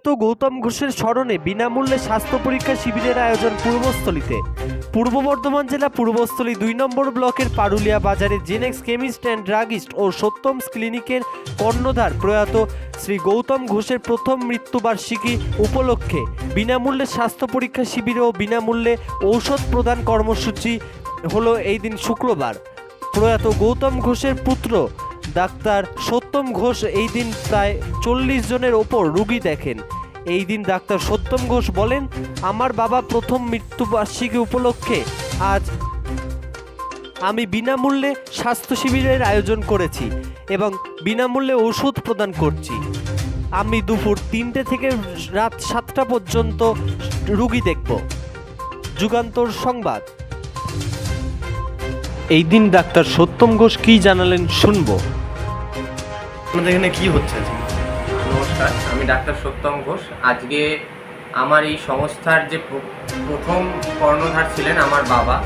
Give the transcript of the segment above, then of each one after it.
প্রয়াত গৌতম ঘোষের স্মরণে বিনামূল্যে স্বাস্থ্য পরীক্ষা শিবিরের আয়োজন পূর্বস্থলীতে। পূর্ব বর্ধমান জেলা পূর্বস্থলী ২ নম্বর ব্লকের পারুলিয়া বাজারে জেনেক্স কেমিস্ট অ্যান্ড ড্রাগিস্ট ও সত্যমস ক্লিনিকের কর্ণধার প্রয়াত শ্রী গৌতম ঘোষের প্রথম মৃত্যুবার্ষিকী উপলক্ষে বিনামূল্যে স্বাস্থ্য পরীক্ষা শিবির ও বিনামূল্যে ঔষধ প্রদান কর্মসূচি হলো এই দিন শুক্রবার। প্রয়াত গৌতম ঘোষের পুত্র ডাক্তার সত্যম ঘোষ এই দিন প্রায় ৪০ জনের ওপর রোগী দেখেন। এই দিন ডাক্তার সত্যম ঘোষ বলেন, আমার বাবা প্রথম মৃত্যুবার্ষিকী উপলক্ষে আজ আমি বিনামূল্যে স্বাস্থ্য শিবিরের আয়োজন করেছি এবং বিনামূল্যে ওষুধ প্রদান করছি। আমি দুপুর ৩টে থেকে রাত ৭টা পর্যন্ত রোগী দেখব। যুগান্তর সংবাদ। এই দিন ডাক্তার সত্যম ঘোষ কী জানালেন শুনবো। আমাদের এখানে কি হচ্ছে? নমস্কার, আমি ডাক্তার সত্যম ঘোষ। আজকে আমার এই সংস্থার যে প্রথম কর্ণধার ছিলেন আমার বাবা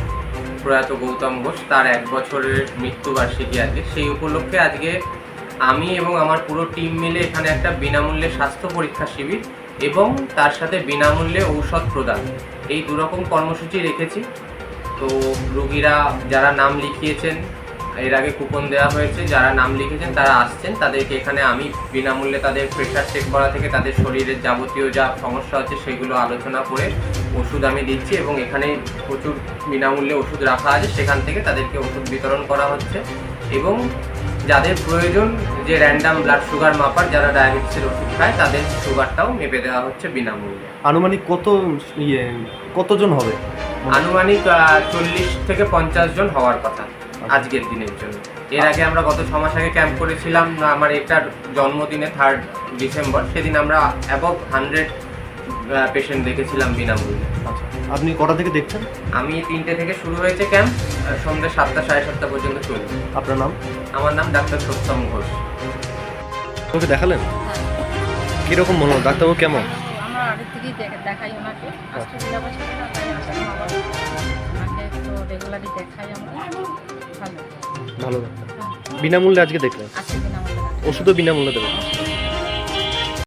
প্রয়াত গৌতম ঘোষ, তার ১ বছরের মৃত্যুবার্ষিকী আজকে। সেই উপলক্ষে আজকে আমি এবং আমার পুরো টিম মিলে এখানে একটা বিনামূল্যে স্বাস্থ্য পরীক্ষা শিবির এবং তার সাথে বিনামূল্যে ঔষধ প্রদান, এই দুরকম কর্মসূচি রেখেছি। তো রোগীরা যারা নাম লিখিয়েছেন, এর আগে কুপন দেওয়া হয়েছে, যারা নাম লিখেছেন তারা আসছেন, তাদেরকে এখানে আমি বিনামূল্যে তাদের প্রেশার চেক করা থেকে তাদের শরীরের যাবতীয় যা সমস্যা হচ্ছে সেগুলো আলোচনা করে ওষুধ আমি দিচ্ছি এবং এখানে প্রচুর বিনামূল্যে ওষুধ রাখা আছে, সেখান থেকে তাদেরকে ওষুধ বিতরণ করা হচ্ছে। এবং যাদের প্রয়োজন যে র্যান্ডাম ব্লাড সুগার মাপার, যারা ডায়াবেটিসের ওষুধ খায় তাদের সুগারটাও মেপে দেওয়া হচ্ছে বিনামূল্যে। আনুমানিক কতজন হবে? আনুমানিক ৪০ থেকে ৫০ জন হওয়ার কথা আজকের দিনের জন্য। এর আগে আমরা গত ৬ মাস আগে ক্যাম্প করেছিলাম আমার এটার জন্মদিনে 3 ডিসেম্বর, সেদিন আমরা অ্যাবভ 100 পেশেন্ট দেখেছিলাম বিনামূল্যে। আচ্ছা, আপনি কটা থেকে দেখছেন? আমি ৩টে থেকে শুরু হয়েছে ক্যাম্প, সন্ধ্যে ৭টা সাড়ে ৭টা পর্যন্ত চলবে। আপনার নাম? আমার নাম ডাক্তার সত্যম ঘোষ। ওকে দেখালেন? কীরকম মনে হলো? ডাক্তারবাবু কেমন? আমরা আগের থেকেই দেখাই ওনাকে, আজকে বছর ওনাকে তো রেগুলারই দেখাই আমরা। ভালো ভালো ডাক্তার। বিনামূল্যে আজকে দেখলেন? আজকে দিন আমাদের ওষুধও বিনামূল্যে দেবেন?